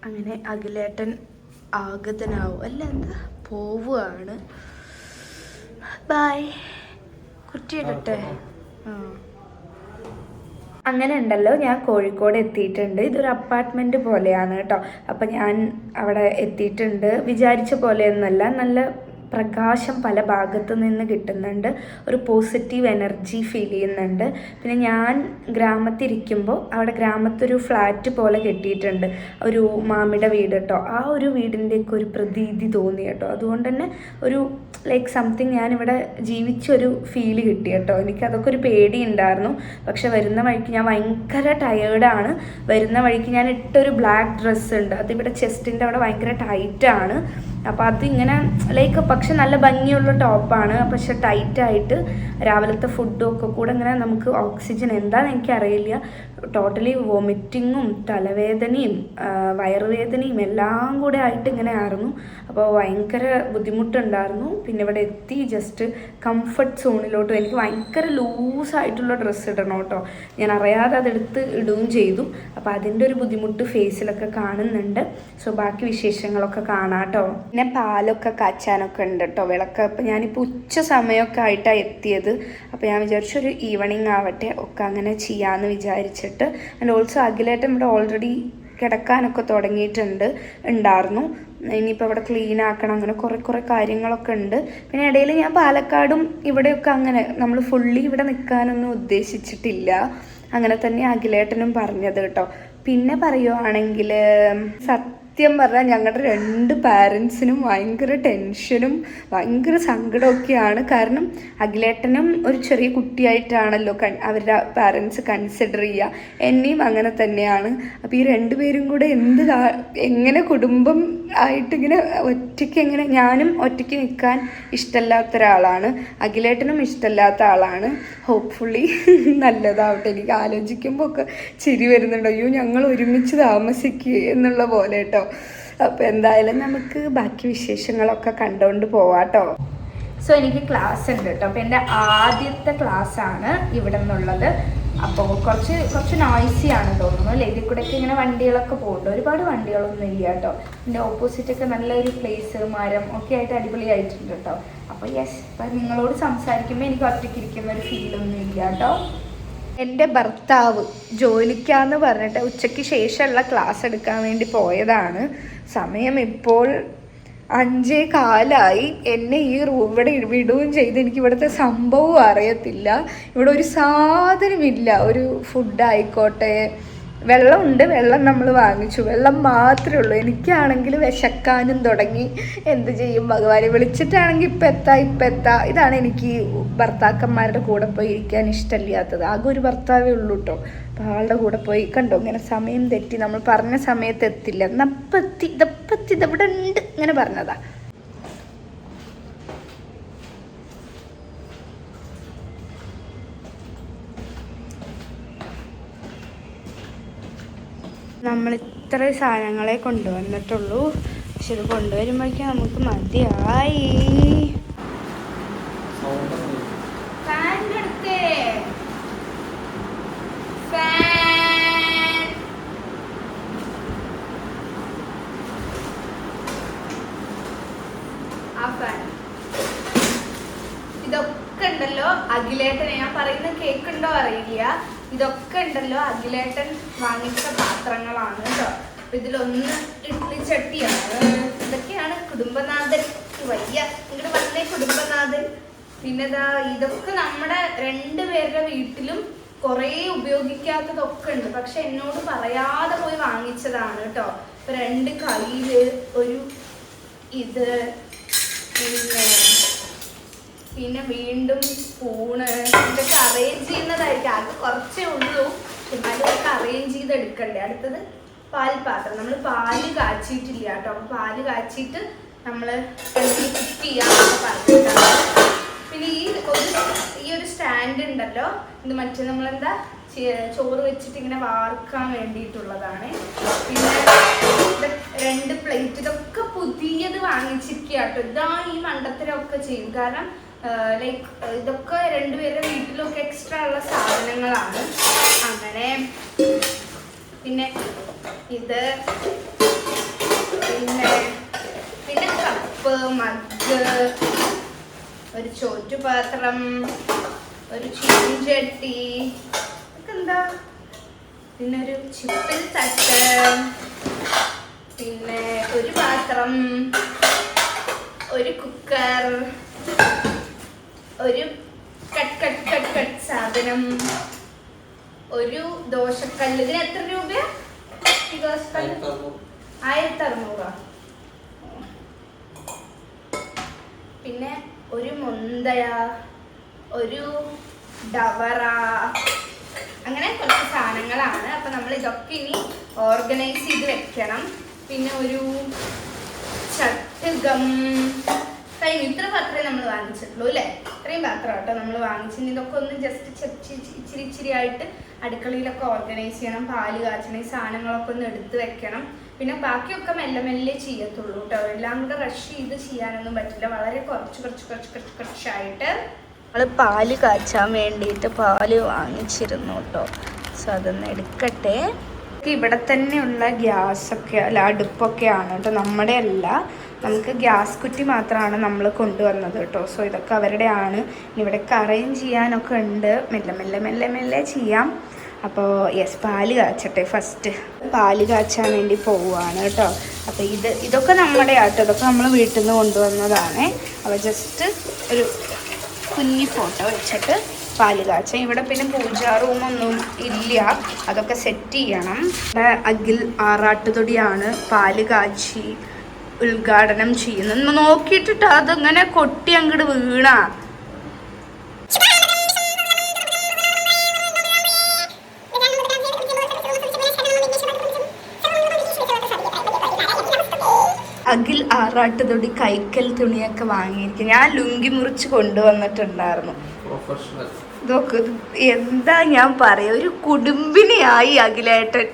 അങ്ങനെ അഖിലേട്ടൻ ആഗതനാവും അല്ല എന്താ പോവുകയാണ്. ബായ്. കുറ്റിയിടട്ടെ. അങ്ങനെ ഉണ്ടല്ലോ, ഞാൻ കോഴിക്കോട് എത്തിയിട്ടുണ്ട്. ഇതൊരു അപ്പാർട്ട്മെൻറ്റ് പോലെയാണ് കേട്ടോ. അപ്പം ഞാൻ അവിടെ എത്തിയിട്ടുണ്ട്. വിചാരിച്ച പോലെയൊന്നുമല്ല, നല്ല പ്രകാശം പല ഭാഗത്തു നിന്ന് കിട്ടുന്നുണ്ട്. ഒരു പോസിറ്റീവ് എനർജി ഫീൽ ചെയ്യുന്നുണ്ട്. പിന്നെ ഞാൻ ഗ്രാമത്തിരിക്കുമ്പോൾ അവിടെ ഗ്രാമത്തൊരു ഫ്ലാറ്റ് പോലെ കെട്ടിയിട്ടുണ്ട്, ഒരു മാമിയുടെ വീട് കേട്ടോ. ആ ഒരു വീടിൻ്റെയൊക്കെ ഒരു പ്രതീതി തോന്നി കേട്ടോ. അതുകൊണ്ട് തന്നെ ഒരു ലൈക്ക് സംതിങ് ഞാനിവിടെ ജീവിച്ചൊരു ഫീല് കിട്ടി കേട്ടോ. എനിക്കതൊക്കെ ഒരു പേടി ഉണ്ടായിരുന്നു. പക്ഷെ വരുന്ന വഴിക്ക് ഞാൻ ഭയങ്കര ടയേർഡാണ്. വരുന്ന വഴിക്ക് ഞാൻ ഇട്ടൊരു ബ്ലാക്ക് ഡ്രസ്സ് ഉണ്ട്, അതിവിടെ ചെസ്റ്റിൻ്റെ അവിടെ ഭയങ്കര ടൈറ്റാണ്. അപ്പോൾ അതിങ്ങനെ ലൈക്ക് പക്ഷെ നല്ല ഭംഗിയുള്ള ടോപ്പാണ്, പക്ഷെ ടൈറ്റായിട്ട് രാവിലത്തെ ഫുഡും ഒക്കെ കൂടെ ഇങ്ങനെ നമുക്ക് ഓക്സിജൻ എന്താണെന്ന് എനിക്കറിയില്ല. ടോട്ടലി വോമിറ്റിങ്ങും തലവേദനയും വയറുവേദനയും എല്ലാം കൂടെ ആയിട്ട് ഇങ്ങനെ ആയിരുന്നു. അപ്പോൾ ഭയങ്കര ബുദ്ധിമുട്ടുണ്ടായിരുന്നു. പിന്നെ ഇവിടെ എത്തി ജസ്റ്റ് കംഫർട്ട് സോണിലോട്ട് എനിക്ക് ഭയങ്കര ലൂസായിട്ടുള്ള ഡ്രസ്സ് ഇടണം കേട്ടോ. ഞാൻ അറിയാതെ അതെടുത്ത് ഇടുകയും ചെയ്തു. അപ്പോൾ അതിൻ്റെ ഒരു ബുദ്ധിമുട്ട് ഫേസിലൊക്കെ കാണുന്നുണ്ട്. സോ ബാക്കി വിശേഷങ്ങളൊക്കെ കാണാം കേട്ടോ. പിന്നെ പാലൊക്കെ കാച്ചാനൊക്കെ ഉണ്ട് കേട്ടോ, വിളക്ക്. അപ്പോൾ ഞാനിപ്പോൾ ഉച്ച സമയമൊക്കെ ആയിട്ടാണ് എത്തിയത്. അപ്പോൾ ഞാൻ വിചാരിച്ചു ഒരു ഈവനിങ് ആവട്ടെ ഒക്കെ അങ്ങനെ ചെയ്യാമെന്ന് വിചാരിച്ചിട്ട്. ആൻഡ് ഓൾസോ അഖിലേട്ടൻ ഇവിടെ ഓൾറെഡി കിടക്കാനൊക്കെ ഉണ്ടായിരുന്നു. ഇനിയിപ്പോൾ ഇവിടെ ക്ലീൻ ആക്കണം, അങ്ങനെ കുറേ കാര്യങ്ങളൊക്കെ ഉണ്ട്. പിന്നെ ഇടയിൽ ഞാൻ പാലക്കാടും ഇവിടെയൊക്കെ അങ്ങനെ നമ്മൾ ഫുള്ളി ഇവിടെ നിൽക്കാനൊന്നും ഉദ്ദേശിച്ചിട്ടില്ല. അങ്ങനെ തന്നെ അഖിലേട്ടനും പറഞ്ഞത് കേട്ടോ. പിന്നെ പറയുവാണെങ്കിൽ സത്യം പറഞ്ഞാൽ ഞങ്ങളുടെ രണ്ട് പാരൻസിനും ഭയങ്കര ടെൻഷനും ഭയങ്കര സങ്കടമൊക്കെയാണ്. കാരണം അഖിലേട്ടനും ഒരു ചെറിയ കുട്ടിയായിട്ടാണല്ലോ അവരുടെ പാരൻസ് കൺസിഡർ ചെയ്യുക, എന്നെയും അങ്ങനെ തന്നെയാണ്. അപ്പോൾ ഈ രണ്ടുപേരും കൂടെ എങ്ങനെ കുടുംബം ആയിട്ടിങ്ങനെ ഒറ്റയ്ക്ക് എങ്ങനെ, ഞാനും ഒറ്റയ്ക്ക് നിൽക്കാൻ ഇഷ്ടമല്ലാത്ത ഒരാളാണ്, അഖിലേട്ടനും ഇഷ്ടമല്ലാത്ത ആളാണ്. ഹോപ്പ്ഫുള്ളി നല്ലതാവട്ടെ. എനിക്ക് ആലോചിക്കുമ്പോൾ ഒക്കെ ചിരി വരുന്നുണ്ട്, അയ്യോ ഞങ്ങൾ ഒരുമിച്ച് താമസിക്കുക എന്നുള്ള പോലെ കേട്ടോ. അപ്പോൾ എന്തായാലും നമുക്ക് ബാക്കി വിശേഷങ്ങളൊക്കെ കണ്ടുകൊണ്ട് പോവാട്ടോ. സോ എനിക്ക് ക്ലാസ് ഉണ്ട് കേട്ടോ. അപ്പോൾ എൻ്റെ ആദ്യത്തെ ക്ലാസ്സാണ് ഇവിടെ നിന്നുള്ളത്. അപ്പോൾ കുറച്ച് നോയ്സിയാണ് തോന്നുന്നു അല്ലേ. ഇതിൽ കൂടെയൊക്കെ ഇങ്ങനെ വണ്ടികളൊക്കെ പോകുന്നുണ്ട്, ഒരുപാട് വണ്ടികളൊന്നും ഇല്ല കേട്ടോ. എൻ്റെ ഓപ്പോസിറ്റൊക്കെ നല്ലൊരു പ്ലേസ്, മരം ഒക്കെ ആയിട്ട് അടിപൊളിയായിട്ടുണ്ട് കേട്ടോ. അപ്പോൾ യെസ്, അപ്പം നിങ്ങളോട് സംസാരിക്കുമ്പോൾ എനിക്ക് ഒറ്റയ്ക്കിരിക്കുന്ന ഒരു ഫീലൊന്നും ഇല്ല കേട്ടോ. എൻ്റെ ഭർത്താവ് ജോലിക്കാന്ന് പറഞ്ഞിട്ട് ഉച്ചയ്ക്ക് ശേഷമുള്ള ക്ലാസ് എടുക്കാൻ വേണ്ടി പോയതാണ്. സമയം ഇപ്പോൾ 5:15. എന്നെ ഈ ഇവിടെ വിടുകയും ചെയ്ത്. എനിക്ക് ഇവിടുത്തെ സംഭവം അറിയത്തില്ല. ഇവിടെ ഒരു സാധനമില്ല, ഒരു ഫുഡായിക്കോട്ടെ. വെള്ളമുണ്ട്, വെള്ളം നമ്മൾ വാങ്ങിച്ചു, വെള്ളം മാത്രമേ ഉള്ളൂ. എനിക്കാണെങ്കിൽ വിശക്കാനും തുടങ്ങി. എന്ത് ചെയ്യും ഭഗവാനെ, വിളിച്ചിട്ടാണെങ്കിൽ ഇപ്പം എത്താ. ഇതാണ് എനിക്ക് ഭർത്താക്കന്മാരുടെ കൂടെ പോയി ഇരിക്കാൻ ഇഷ്ടമില്ലാത്തത്. ആകെ ഒരു ഭർത്താവേ ഉള്ളൂ കേട്ടോ. അപ്പോൾ ആളുടെ കൂടെ പോയി കണ്ടോ ഇങ്ങനെ സമയം തെറ്റി, നമ്മൾ പറഞ്ഞ സമയത്ത് എത്തില്ല, എന്നപ്പത്തി ഇതെവിടെ ഉണ്ട് ഇങ്ങനെ പറഞ്ഞതാ. നമ്മൾ ഇത്ര സാധനങ്ങളെ കൊണ്ടുവന്നിട്ടുള്ളൂ, പക്ഷെ ഇത് കൊണ്ടുവരുമ്പോഴേക്കും നമുക്ക് മതിയായി. ഇതൊക്കെ ഉണ്ടല്ലോ അഖിലേട്ടനെ, ഞാൻ പറയുന്ന കേക്കുണ്ടോ അറിയില്ല, ഇതൊക്കെ ഉണ്ടല്ലോ അഖിലേട്ടൻ വാങ്ങിച്ച പാത്രങ്ങളാണ് കേട്ടോ. അപ്പൊ ഇതിലൊന്ന് ഇഡ്ഡലി ചട്ടിയാണ്. ഇതൊക്കെയാണ് കുടുംബനാഥൻ. വയ്യ ഇങ്ങോട്ട് വന്നേ കുടുംബനാഥൻ. പിന്നെ ഇതൊക്കെ നമ്മുടെ രണ്ടുപേരുടെ വീട്ടിലും കുറേ ഉപയോഗിക്കാത്തതൊക്കെ ഉണ്ട്, പക്ഷെ എന്നോട് പറയാതെ പോയി വാങ്ങിച്ചതാണ് കേട്ടോ. ഇപ്പൊ 2 കയ്യില് ഒരു ഇത്, പിന്നെ വീണ്ടും സ്പൂണ്, ഇതൊക്കെ അറേഞ്ച് ചെയ്യുന്നതായിരിക്കും. അത് കുറച്ചേ ഉള്ളൂ, എന്നാലും ഇതൊക്കെ അറേഞ്ച് ചെയ്ത് എടുക്കണ്ടേ. അടുത്തത് പാൽപാത്രം. നമ്മൾ പാല് കാച്ചിട്ടില്ല കേട്ടോ. അപ്പോൾ പാല് കാച്ചിട്ട് നമ്മൾ കുക്ക് ചെയ്യാമെന്നൊക്കെ പറഞ്ഞിട്ടാണ്. പിന്നെ ഈ ഒരു സ്റ്റാൻഡ് ഉണ്ടല്ലോ, ഇത് മറ്റേ നമ്മളെന്താ ചോറ് വെച്ചിട്ട് ഇങ്ങനെ വാർക്കാൻ വേണ്ടിയിട്ടുള്ളതാണ്. പിന്നെ 2 പ്ലേറ്റ്, ഇതൊക്കെ പുതിയത് വാങ്ങിച്ചിരിക്കുക കേട്ടോ. ഇതാ ഈ മണ്ടത്തരമൊക്കെ ചെയ്യും, കാരണം ലൈക്ക് ഇതൊക്കെ രണ്ടുപേരുടെ വീട്ടിലൊക്കെ എക്സ്ട്രാ ഉള്ള സാധനങ്ങളാണ്. അങ്ങനെ പിന്നെ ഇത് മഗ്, ഒരു ചോറ്റുപാത്രം, ഒരു ചീഞ്ചട്ടി, എന്താ, പിന്നെ ഒരു ചിപ്പിൽ തട്ട്, പിന്നെ ഒരു പാത്രം, ഒരു കുക്കർ, ഒരു കട്ട് കട്ട് കട്ട് കട്ട് സാധനം, ഒരു ദോശക്കല്ല്. ഇതിന് എത്ര രൂപയാ ഈ ദോശക്കല്ല്? 1600. പിന്നെ ഒരു മുന്തയ, ഒരു ഡവറ, അങ്ങനെ കുറച്ച് സാധനങ്ങളാണ്. അപ്പൊ നമ്മൾ ഇതൊക്കെ ഇനി ഓർഗനൈസ് ചെയ്ത് വെക്കണം. പിന്നെ ഒരു ചട്ടുകം കഴിഞ്ഞു. ഇത്ര പാത്രമേ നമ്മൾ വാങ്ങിച്ചിട്ടുള്ളൂ അല്ലേ? ഇത്രയും പാത്രം കേട്ടോ നമ്മൾ വാങ്ങിച്ചിട്ട് ഇതൊക്കെ ഒന്ന് ജസ്റ്റ് ഇച്ചിരി ഇച്ചിരി ആയിട്ട് അടുക്കളയിലൊക്കെ ഓർഗനൈസ് ചെയ്യണം. പാല് കാച്ചണം, ഈ സാധനങ്ങളൊക്കെ ഒന്ന് എടുത്ത് വെക്കണം. പിന്നെ ബാക്കിയൊക്കെ മെല്ലെ മെല്ലെ ചെയ്യത്തുള്ളൂ കേട്ടോ. എല്ലാം കൂടെ റഷ് ചെയ്ത് ചെയ്യാനൊന്നും പറ്റില്ല. വളരെ കുറച്ചായിട്ട് നമ്മൾ പാല് കാച്ചാൻ വേണ്ടിയിട്ട് പാല് വാങ്ങിച്ചിരുന്നു കേട്ടോ. സോ അതൊന്ന് എടുക്കട്ടെ. ഇവിടെ തന്നെയുള്ള ഗ്യാസൊക്കെ അല്ല അടുപ്പൊക്കെയാണ് കേട്ടോ, നമ്മുടെ അല്ല. നമുക്ക് ഗ്യാസ് കുറ്റി മാത്രമാണ് നമ്മൾ കൊണ്ടുവന്നത് കേട്ടോ. സോ ഇതൊക്കെ അവരുടെയാണ്. ഇവിടെയൊക്കെ അറേഞ്ച് ചെയ്യാനൊക്കെ ഉണ്ട്. മെല്ലെ മെല്ലെ മെല്ലെ മെല്ലെ ചെയ്യാം. അപ്പോൾ യെസ്, പാല് കാച്ചട്ടെ. ഫസ്റ്റ് പാല് കാച്ചാൻ വേണ്ടി പോവുകയാണ് കേട്ടോ. അപ്പോൾ ഇതൊക്കെ നമ്മുടെ ആട്ടോ, ഇതൊക്കെ നമ്മൾ വീട്ടിൽ നിന്ന് കൊണ്ടുവന്നതാണ്. അപ്പോൾ ജസ്റ്റ് ഒരു കുഞ്ഞി ഫോട്ടോ വെച്ചിട്ട് പാല് കാച്ചാം. ഇവിടെ പിന്നെ പൂജാ റൂമൊന്നും ഇല്ല, അതൊക്കെ സെറ്റ് ചെയ്യണം. ഇവിടെ അഖിൽ ആറാട്ടുതൊടിയാണ് പാല് കാച്ചി ഉദ്ഘാടനം ചെയ്യുന്നത്. നോക്കിയിട്ടിട്ട് അതങ്ങനെ കൊട്ടി അങ്ങോട്ട് വീണ. അഖിൽ ആറാട്ടുതൊടി കൈക്കൽ തുണിയൊക്കെ വാങ്ങിയിരിക്കും. ഞാൻ ലുങ്കി മുറിച്ച് കൊണ്ടുവന്നിട്ടുണ്ടായിരുന്നു. ഇതൊക്കെ എന്താ ഞാൻ പറയാ, ഒരു കുടുംബിനിയായി അഖിലേട്ടൻ.